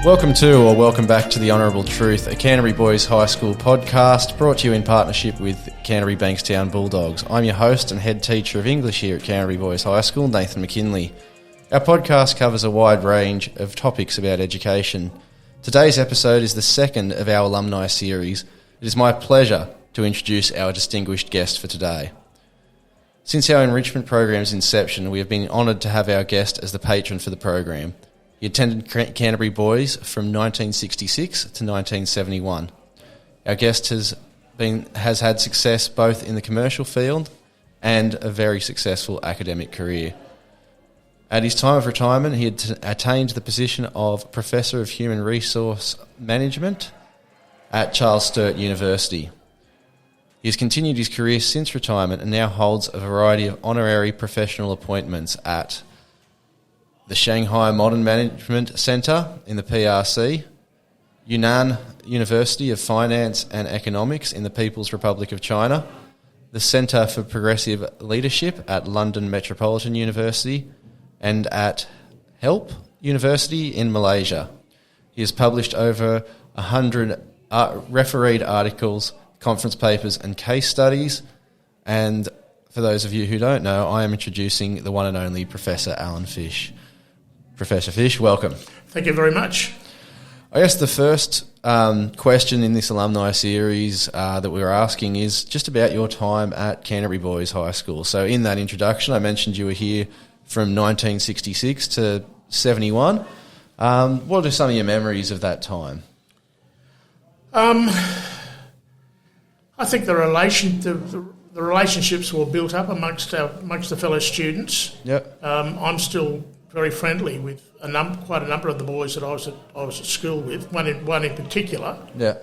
Welcome back to the Honourable Truth, a Canterbury Boys High School podcast brought to you in partnership with Canterbury Bankstown Bulldogs. I'm your host and head teacher of English here at Canterbury Boys High School, Nathan McKinley. Our podcast covers a wide range of topics about education. Today's episode is the second of our alumni series. It is my pleasure to introduce our distinguished guest for today. Since our enrichment program's inception, we have been honoured to have our guest as the patron for the program. He attended Canterbury Boys from 1966 to 1971. Our guest has had success both in the commercial field and a very successful academic career. At his time of retirement, he had attained the position of Professor of Human Resource Management at Charles Sturt University. He has continued his career since retirement and now holds a variety of honorary professional appointments at the Shanghai Modern Management Centre in the PRC, Yunnan University of Finance and Economics in the People's Republic of China, the Centre for Progressive Leadership at London Metropolitan University, and at HELP University in Malaysia. He has published over 100 refereed articles, conference papers and case studies, and for those of you who don't know, I am introducing the one and only Professor Alan Fish. Professor Fish, welcome. Thank you very much. I guess the first question in this alumni series that we were asking is just about your time at Canterbury Boys High School. So in that introduction, I mentioned you were here from 1966 to 71. What are some of your memories of that time? I think the relationships were built up amongst the fellow students. Yep. I'm still very friendly with quite a number of the boys that I was at school with. One in particular, yeah,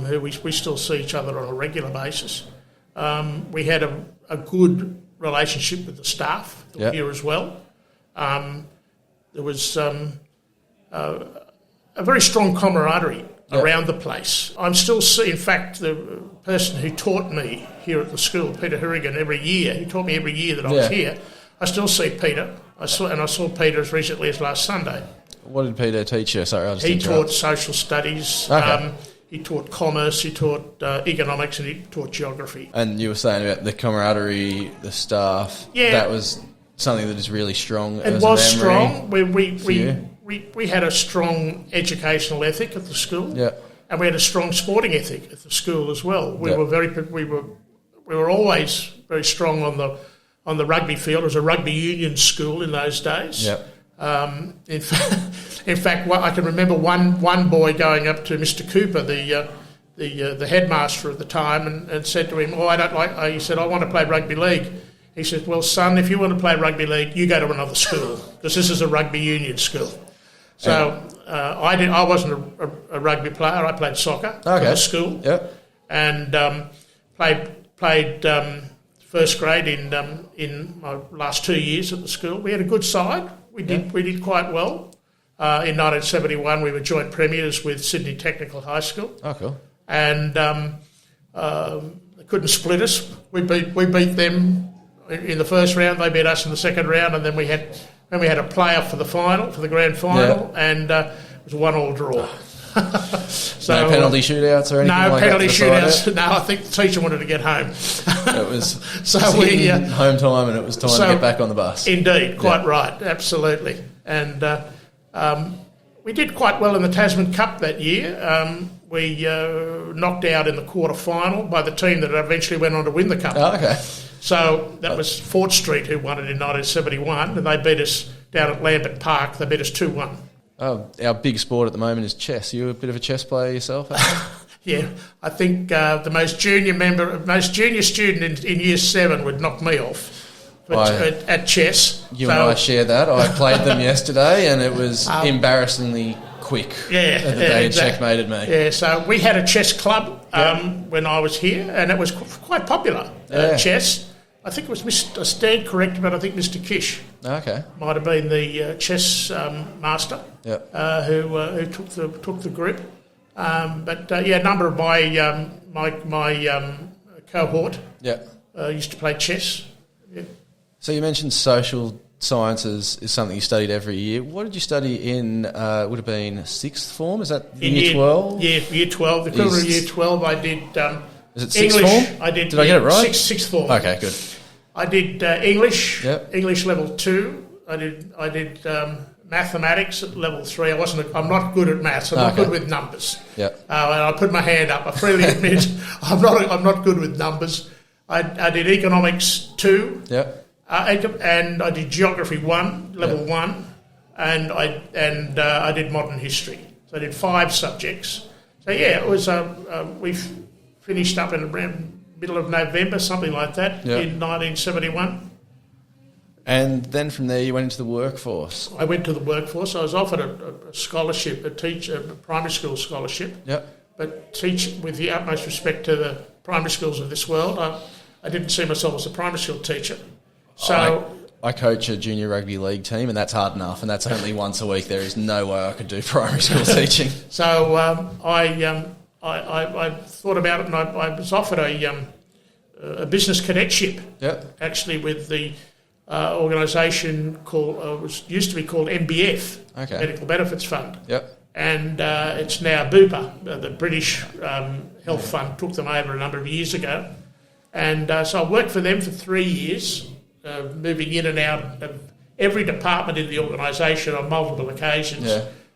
who we still see each other on a regular basis. We had a good relationship with the staff here as well. There was a very strong camaraderie around the place. I'm still in fact, the person who taught me here at the school, Peter Hurrigan, he taught me every year that I was here. I still see Peter. I saw Peter as recently as last Sunday. What did Peter teach you? Sorry, he taught social studies. Okay. He taught commerce. He taught economics, and he taught geography. And you were saying about the camaraderie, the staff. Yeah, that was something that is really strong. It was strong. We had a strong educational ethic at the school. Yeah. And we had a strong sporting ethic at the school as well. We were always very strong on the rugby field. It was a rugby union school in those days. Yep. In fact, I can remember one boy going up to Mr. Cooper, the headmaster at the time, and said to him, he said, I want to play rugby league. He said, well, son, if you want to play rugby league, you go to another school, because this is a rugby union school. So I wasn't a rugby player. I played soccer at the school. Yep. And played first grade in my last 2 years at the school. We had a good side. We did quite well. In 1971, we were joint premiers with Sydney Technical High School. Oh, cool! And they couldn't split us. We beat them in the first round. They beat us in the second round, and then we had a playoff for the grand final, and it was a 1-1 draw. So, no penalty shootouts or anything like that? No penalty shootouts. No, I think the teacher wanted to get home. It was home time, and it was time to get back on the bus. Indeed, quite right, absolutely. And we did quite well in the Tasman Cup that year. We knocked out in the quarter final by the team that eventually went on to win the cup. Oh, okay. So that was Fort Street who won it in 1971, and they beat us down at Lambert Park. They beat us 2-1. Oh, our big sport at the moment is chess. Are you a bit of a chess player yourself? Yeah, I think the most junior student in Year 7 would knock me off at chess. And I share that. I played them yesterday, and it was embarrassingly quick. Yeah, they checkmated me. Yeah, so we had a chess club when I was here, and it was quite popular. Chess. I think it was I stand correct, but I think Mr. Kish. Okay. Might have been the chess master. Yep. Who took the group. But a number of my cohort used to play chess. Yeah. So you mentioned social sciences is something you studied every year. What did you study in, would have been sixth form? Is that year 12? Yeah, year 12. The equivalent of year 12, I did is it sixth English. form? I did I get it right? Sixth form. Okay, good. I did English, Yep. English level 2. I did mathematics at level 3. I'm not good at maths. I'm not good with numbers. Yep. And I put my hand up. I freely admit I'm not good with numbers. I did economics 2. Yep. And I did geography 1, level 1, and I did modern history. So I did 5 subjects. So yeah, it was. We finished up in around middle of November, something like that, in 1971. And then from there, you went into the workforce. I went to the workforce. I was offered a scholarship, a primary school scholarship. Yep. But teach with the utmost respect to the primary schools of this world, I didn't see myself as a primary school teacher. So I coach a junior rugby league team, and that's hard enough, and that's only once a week. There is no way I could do primary school teaching. So I thought about it, and I was offered a business cadetship. Yep. Actually, with the organisation used to be called MBF, Okay. Medical Benefits Fund. Yep. And it's now Bupa, the British Health Fund, took them over a number of years ago. And so I worked for them for 3 years, moving in and out of every department in the organisation on multiple occasions,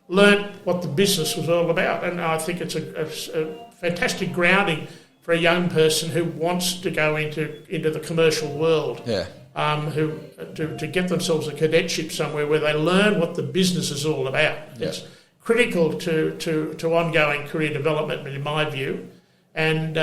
learnt what the business was all about. And I think it's a fantastic grounding for a young person who wants to go into the commercial world, to get themselves a cadetship somewhere where they learn what the business is all about. Yeah. It's critical to ongoing career development, in my view. And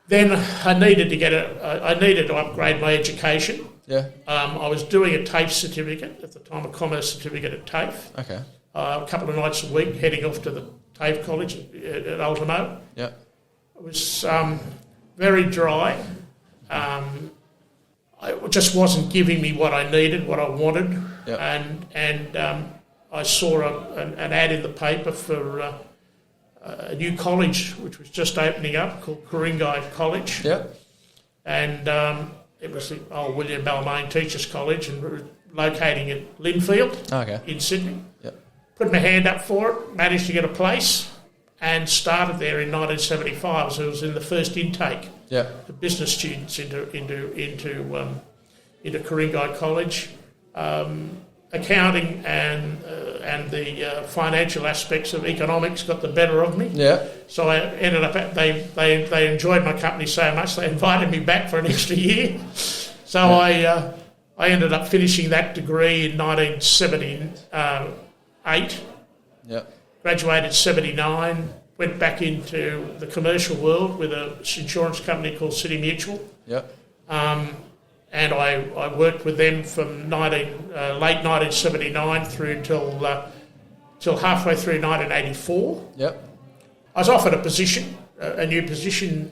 then I needed to upgrade my education. Yeah. I was doing a TAFE certificate at the time, a commerce certificate at TAFE. Okay. A couple of nights a week, heading off to the TAFE college at Ultimo. Yeah. It was very dry. It just wasn't giving me what I needed, what I wanted. Yep. And I saw an ad in the paper for a new college which was just opening up called Ku-ring-gai College. Yep. And it was the old William Balmain Teachers College, and we were locating at Linfield in Sydney. Yep. Put my hand up for it, managed to get a place, and started there in 1975. So it was in the first intake of business students into Ku-ring-gai College. Accounting and the financial aspects of economics got the better of me. Yeah. So I ended up. They enjoyed my company so much they invited me back for an extra year. So I ended up finishing that degree in 1978. Yeah. Graduated 79. Went back into the commercial world with an insurance company called City Mutual. Yeah. And I worked with them from late 1979 through till halfway through 1984. Yep. I was offered a new position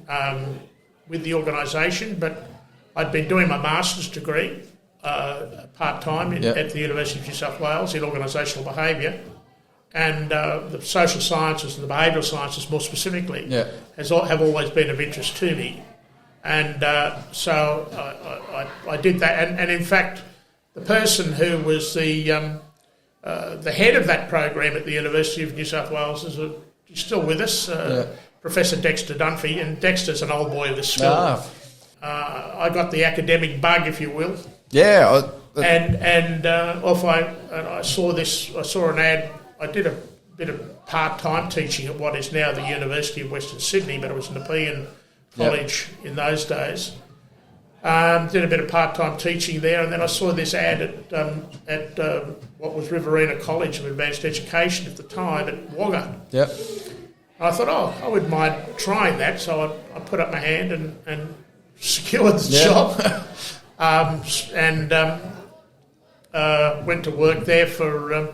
with the organisation, but I'd been doing my master's degree part-time at the University of New South Wales in organisational behaviour, and the social sciences and the behavioural sciences more specifically have always been of interest to me. And so I did that. And in fact, the person who was the head of that program at the University of New South Wales is still with us, Professor Dexter Dunphy. And Dexter's an old boy of the school. I got the academic bug, if you will. Yeah. I saw an ad. I did a bit of part-time teaching at what is now the University of Western Sydney, but it was an Nepean college in those days. Did a bit of part-time teaching there, and then I saw this ad at what was Riverina College of Advanced Education at the time at Wagga. Yep. I thought, I wouldn't mind trying that, so I put up my hand and secured the job, and went to work there for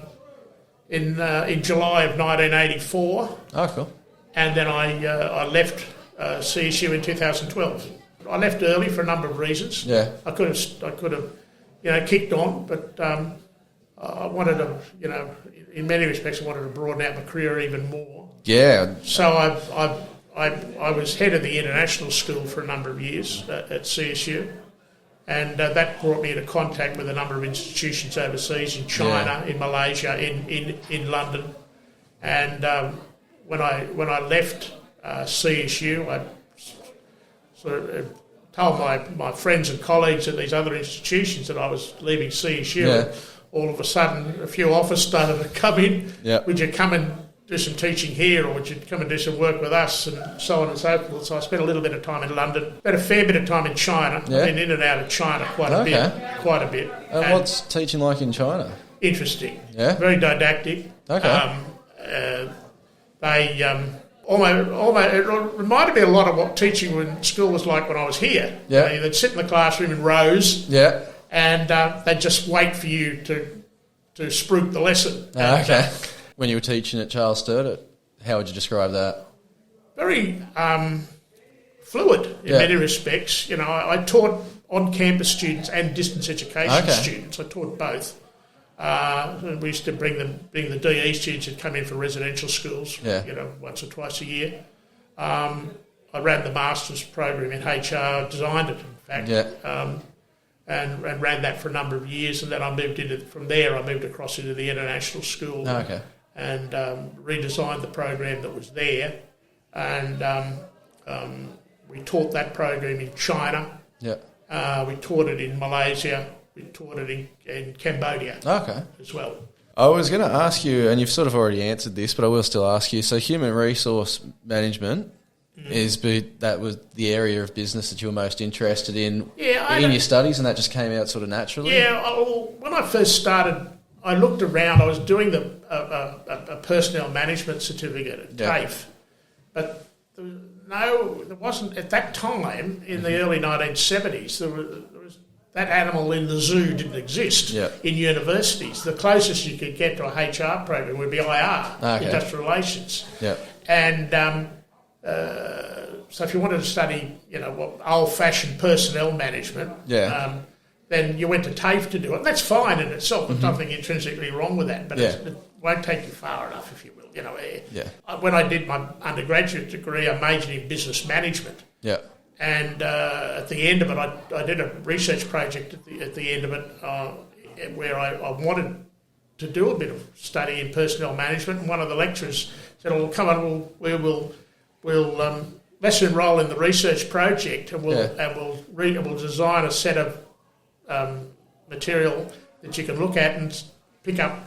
in July of 1984. Oh, cool. And then I left CSU in 2012. I left early for a number of reasons. Yeah. I could have, kicked on, but I wanted to, in many respects, I wanted to broaden out my career even more. Yeah. So I was head of the international school for a number of years at CSU, And that brought me into contact with a number of institutions overseas, in China, in Malaysia, in London. And when I left CSU, I sort of told my friends and colleagues at these other institutions that I was leaving CSU. Yeah. All of a sudden, a few offers started to come in. Yeah. Would you come and do some teaching here, or would you come and do some work with us, and so on and so forth. So I spent a little bit of time in London, spent a fair bit of time in China. Yeah. I've been in and out of China quite a bit. And what's teaching like in China? Interesting. Yeah. Very didactic. Okay. They almost it reminded me a lot of what teaching in school was like when I was here. Yeah. They'd sit in the classroom in rows. Yeah. And they'd just wait for you to spruik the lesson. Okay. When you were teaching at Charles Sturt, how would you describe that? Very fluid in many respects. I taught on-campus students and distance education students. I taught both. And we used to bring the DE students who'd come in for residential schools, once or twice a year. I ran the master's program in HR, designed it, in fact. Yeah. And ran that for a number of years, and then I moved across into the international school and redesigned the program that was there, and we taught that program in China. Yeah. We taught it in Malaysia. We taught it in Cambodia. As well. I was going to ask you, and you've sort of already answered this, but I will still ask you. So, human resource management. That was the area of business that you were most interested in in your studies, and that just came out sort of naturally? Yeah, when I first started, I looked around. I was doing a personnel management certificate at TAFE, but there wasn't, at that time, in the early 1970s, there was that animal in the zoo didn't exist in universities. The closest you could get to a HR program would be IR, Industrial Relations. Yeah. And so if you wanted to study, old-fashioned personnel management, then you went to TAFE to do it. That's fine in itself. There's nothing intrinsically wrong with that, but it won't take you far enough, if you will. When I did my undergraduate degree, I majored in business management. Yeah. And at the end of it, I did a research project at the end of it where I wanted to do a bit of study in personnel management. And one of the lecturers said, "Well, come on, we'll let's enrol in the research project, and we'll design a set of material that you can look at and pick up."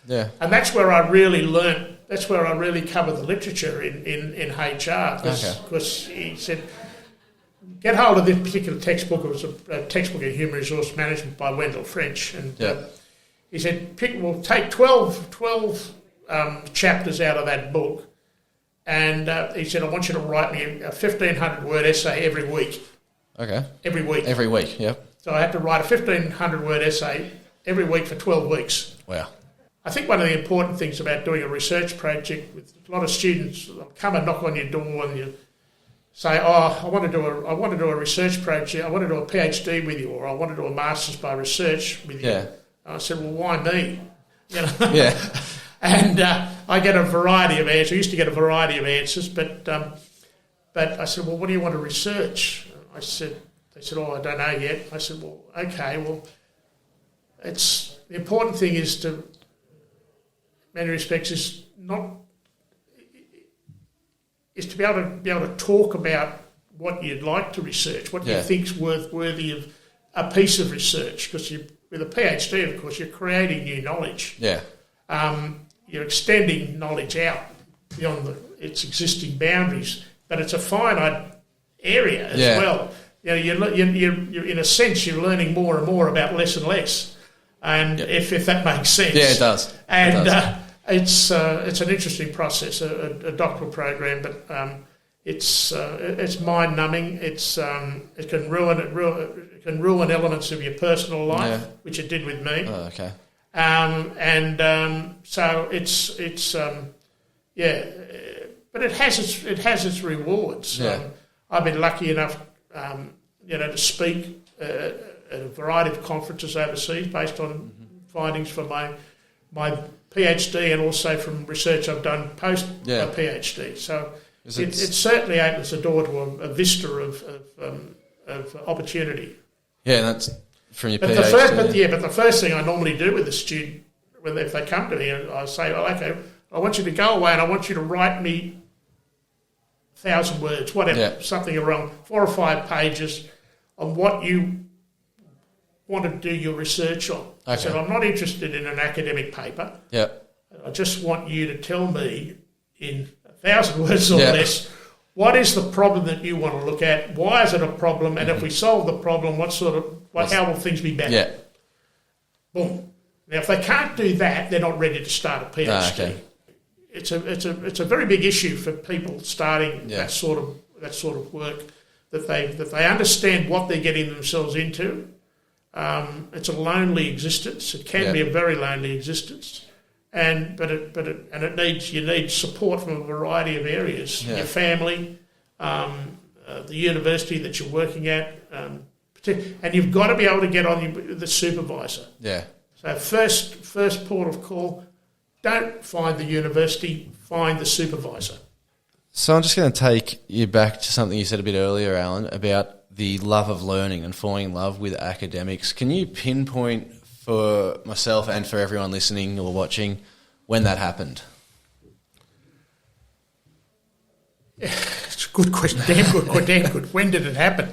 Yeah. And that's where I really learnt. That's where I really covered the literature in HR. Because he said, "Get hold of this particular textbook." It was a textbook in human resource management by Wendell French, and he said, "We'll take 12 chapters out of that book." And he said, "I want you to write me a 1,500-word essay every week." Okay. Every week. Every week, yep. So I had to write a 1,500-word essay every week for 12 weeks. Wow. I think one of the important things about doing a research project with a lot of students, they'll come and knock on your door and you say, "Oh, I want to do a research project. I want to do a PhD with you, or I want to do a master's by research with you." And I said, "Well, why me?" Yeah. And I get a variety of answers. I used to get a variety of answers, but I said, "Well, what do you want to research?" They said, "Oh, I don't know yet." I said, "Well, okay. Well, the important thing is to, in many respects, is to be able to talk about what you'd like to research, what you think's worthy of a piece of research. Because with a PhD, of course, you're creating new knowledge. Yeah. You're extending knowledge out beyond its existing boundaries, but it's a finite area as well. You're in a sense, you're learning more and more about less and less, and if that makes sense. Yeah, it does. And it's an interesting process, a doctoral program, but it's mind numbing. It can ruin elements of your personal life, which it did with me. Oh, okay. So it's but it has its rewards. Yeah. I've been lucky enough, to speak at a variety of conferences overseas based on findings from my PhD and also from research I've done post my PhD. So it certainly opens the door to a vista of opportunity. Yeah, and that's from your But PhD. but the first thing I normally do with a student, if they come to me, I say, okay, I want you to go away and I want you to write me 1,000 words, whatever, something around 4 or 5 pages on what you want to do your research on. I said, I'm not interested in an academic paper. Yeah. I just want you to tell me in 1,000 words or less, what is the problem that you want to look at? Why is it a problem? And if we solve the problem, how will things be better? Yeah. Boom. Now, if they can't do that, they're not ready to start a PhD. It's a very big issue for people starting that sort of work, that they understand what they're getting themselves into. It's a lonely existence. It can be a very lonely existence, and you need support from a variety of areas. Your family, the university that you're working at, and you've got to be able to get on the supervisor. Yeah. So first port of call. Don't find the university, find the supervisor. So I'm just going to take you back to something you said a bit earlier, Alan, about the love of learning and falling in love with academics. Can you pinpoint for myself and for everyone listening or watching when that happened? Yeah, it's a good question. Damn good. When did it happen?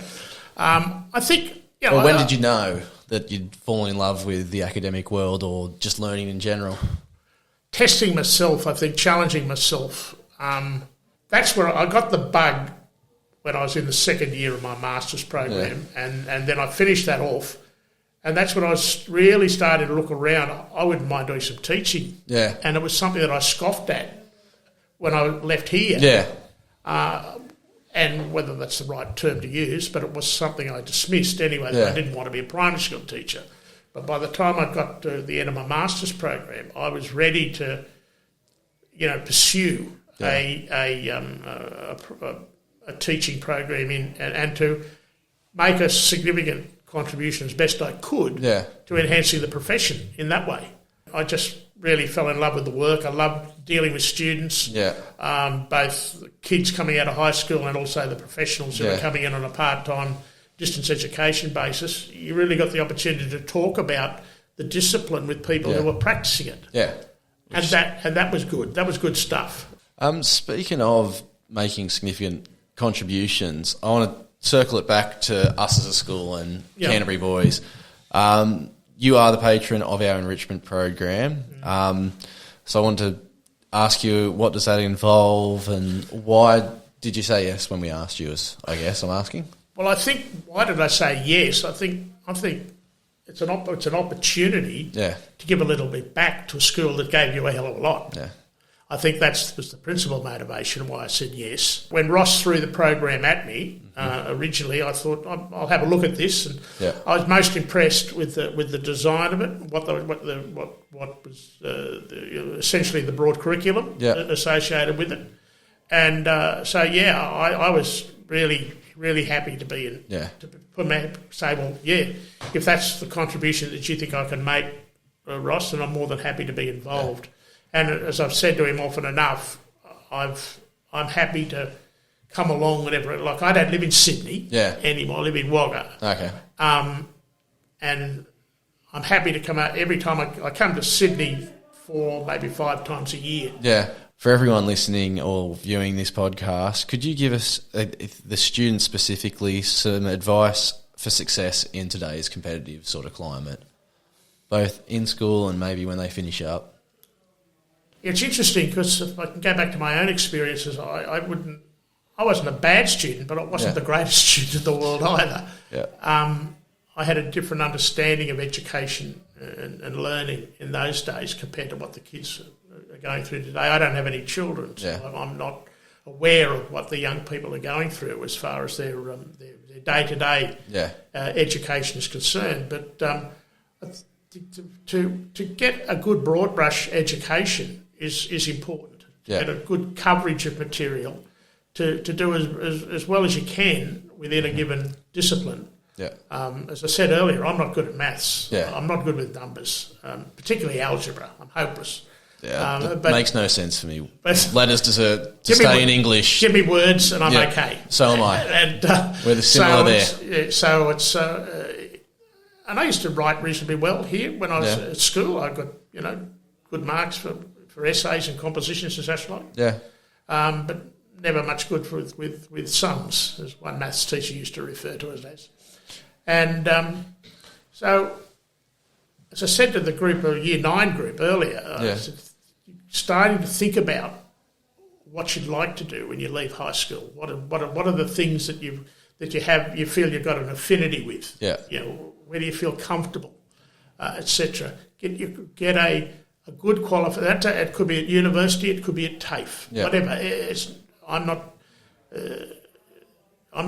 I think... Or when did you know that you'd fallen in love with the academic world or just learning in general? Testing myself, I think, challenging myself. That's where I got the bug when I was in the second year of my master's program, and then I finished that off, and that's when I was really starting to look around. I wouldn't mind doing some teaching, and it was something that I scoffed at when I left here, and whether that's the right term to use, but it was something I dismissed anyway. I didn't want to be a primary school teacher. But by the time I got to the end of my master's program, I was ready to, pursue a teaching program and to make a significant contribution as best I could to enhancing the profession in that way. I just really fell in love with the work. I loved dealing with students, both kids coming out of high school and also the professionals who are coming in on a part-time distance education basis. You really got the opportunity to talk about the discipline with people who were practicing it. Yeah. And that was good. That was good stuff. Speaking of making significant contributions, I want to circle it back to us as a school and Canterbury Boys. You are the patron of our enrichment program. So I want to ask you, what does that involve and why did you say yes when we asked you, I guess I'm asking? Well, I think, why did I say yes? I think it's an opportunity to give a little bit back to a school that gave you a hell of a lot. Yeah. I think that was the principal motivation why I said yes. When Ross threw the program at me originally, I thought I'll have a look at this, and I was most impressed with the design of it, what was essentially the broad curriculum associated with it, and I was really happy to be in. Yeah. To say, well, if that's the contribution that you think I can make, Ross, then I'm more than happy to be involved. Yeah. And as I've said to him often enough, I'm happy to come along whenever. Like, I don't live in Sydney anymore. I live in Wagga. Okay. And I'm happy to come out every time I come to Sydney 4, maybe 5 times a year. Yeah. For everyone listening or viewing this podcast, could you give us, the students specifically, some advice for success in today's competitive sort of climate, both in school and maybe when they finish up? It's interesting because if I can go back to my own experiences, I wasn't a bad student, but I wasn't the greatest student in the world either. Yeah. I had a different understanding of education and learning in those days compared to what the kids are going through today. I don't have any children, so I'm not aware of what the young people are going through as far as their day-to-day education is concerned. But to get a good broad brush education is important. Get a good coverage of material to do as well as you can within a given discipline. Yeah. As I said earlier, I'm not good at maths. Yeah. I'm not good with numbers, particularly algebra. I'm hopeless. Yeah, that makes no sense for me. Letters to stay in English. Give me words and I'm okay. So am I. And we're similar there. So it's and I used to write reasonably well here when I was at school. I got, good marks for essays and compositions and such like. Yeah. But never much good with sums, as one maths teacher used to refer to it as. And so, as I said to the group, a Year 9 group earlier, I was starting to think about what you'd like to do when you leave high school. What are the things that you feel you've got an affinity with? Yeah. Where do you feel comfortable, etc. Get a good qualification. It could be at university, it could be at TAFE, whatever. I'm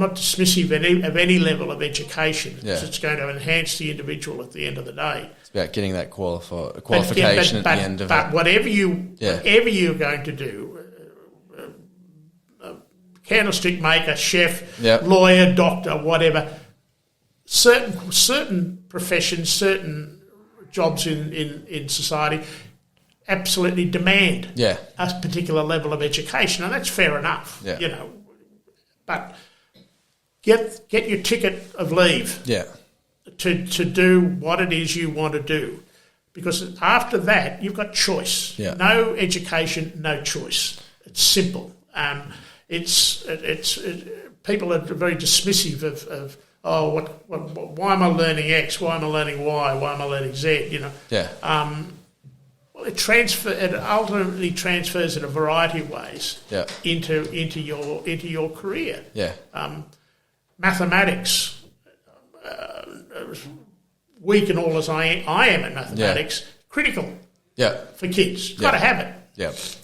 not dismissive of any level of education because it's going to enhance the individual at the end of the day. It's about getting that qualification at the end of it. But whatever you're going to do, candlestick maker, chef, lawyer, doctor, whatever, certain professions, certain jobs in society absolutely demand a particular level of education, and that's fair enough, But get your ticket of leave to do what it is you want to do, because after that you've got choice. No education, no choice. It's simple. People are very dismissive of why am I learning X? Why am I learning Y? Why am I learning Z? Well, it ultimately transfers in a variety of ways into your career. Mathematics, weak and all as I am at mathematics, critical for kids. Got to have it.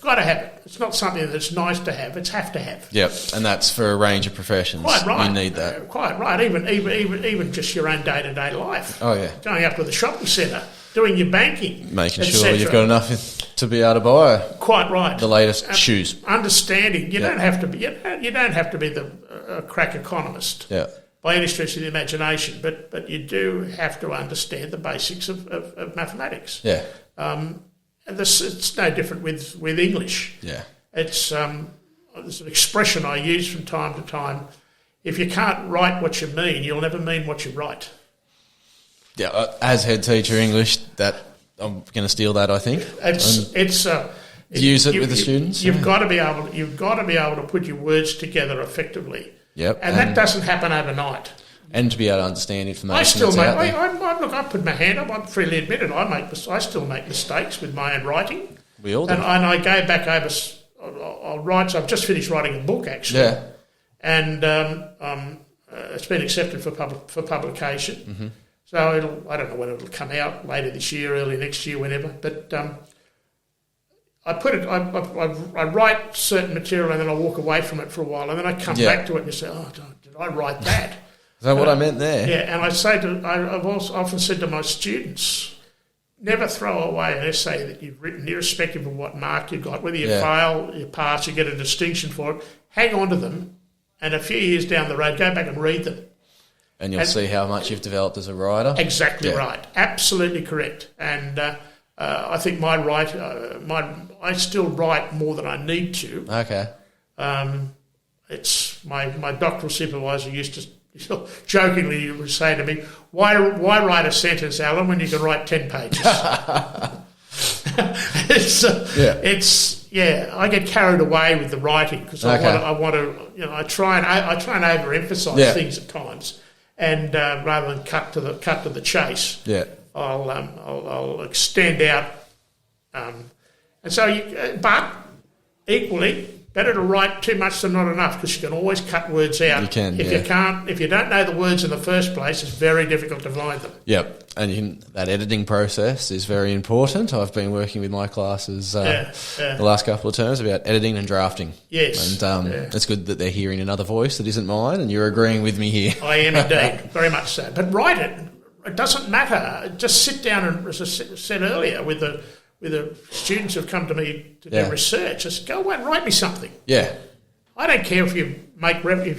Got to have it. It's not something that's nice to have. It's have to have. And that's for a range of professions. Quite right. You need that. Quite right. Even just your own day-to-day life. Oh, yeah. Going up to the shopping centre, doing your banking, making sure you've got enough to be able to buy. Quite right. The latest shoes. Understanding. You don't have to be. You don't have to be a crack economist. By any stretch of the imagination, but you do have to understand the basics of mathematics. And it's no different with English. It's there's an expression I use from time to time. If you can't write what you mean, you'll never mean what you write. As head teacher English, that I'm going to steal that. I think use it with the students. You've got to be able to put your words together effectively. And that doesn't happen overnight. And to be able to understand information. I put my hand up. I freely admit it. I still make mistakes with my own writing. We all do. And I go back over. I'll write. So I've just finished writing a book actually. And it's been accepted for publication. Mm-hmm. So I don't know when it'll come out, later this year, early next year, whenever. But I write certain material and then I walk away from it for a while and then I come back to it and say, did I write that? Is that what I meant there? And I've also often said to my students, never throw away an essay that you've written, irrespective of what mark you got. Whether you fail, you pass, you get a distinction for it. Hang on to them, and a few years down the road, go back and read them. And you'll see how much you've developed as a writer. Exactly right. Absolutely correct. And I think I still write more than I need to. Okay. It's my doctoral supervisor used to jokingly would say to me, why write a sentence, Alan, when you can write 10 pages? I get carried away with the writing because I try and overemphasize things at times, and rather than cut to the chase, I'll extend out, and so but equally. Better to write too much than not enough, because you can always cut words out. You can, if you don't know the words in the first place, it's very difficult to find them. And that editing process is very important. I've been working with my classes the last couple of terms about editing and drafting. Yes. And it's good that they're hearing another voice that isn't mine, and you're agreeing with me here. I am indeed, very much so. But write it. It doesn't matter. Just sit down and, as I said earlier, with the students who've come to me to do research, just go away and write me something. I don't care if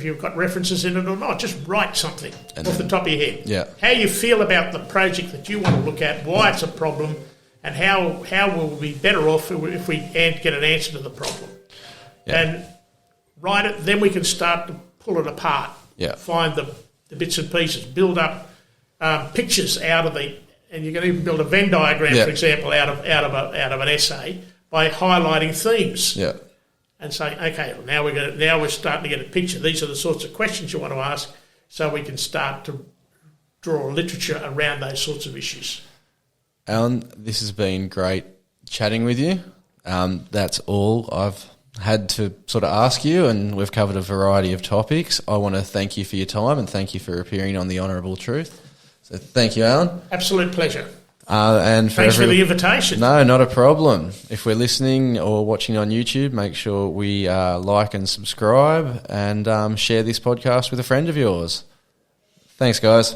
you've got references in it or not. Just write something off the top of your head. How you feel about the project that you want to look at, why it's a problem, and how we'll be better off if we get an answer to the problem. And write it. Then we can start to pull it apart. Find the bits and pieces, build up pictures out of the, and you can even build a Venn diagram, for example, out of an essay by highlighting themes. Yeah. And saying, okay, now we're starting to get a picture. These are the sorts of questions you want to ask, so we can start to draw literature around those sorts of issues. Alan, this has been great chatting with you. That's all I've had to sort of ask you, and we've covered a variety of topics. I want to thank you for your time and thank you for appearing on the Honourable Truth. So thank you, Alan. Absolute pleasure. And thanks for the invitation. No, not a problem. If we're listening or watching on YouTube, make sure we like and subscribe and share this podcast with a friend of yours. Thanks, guys.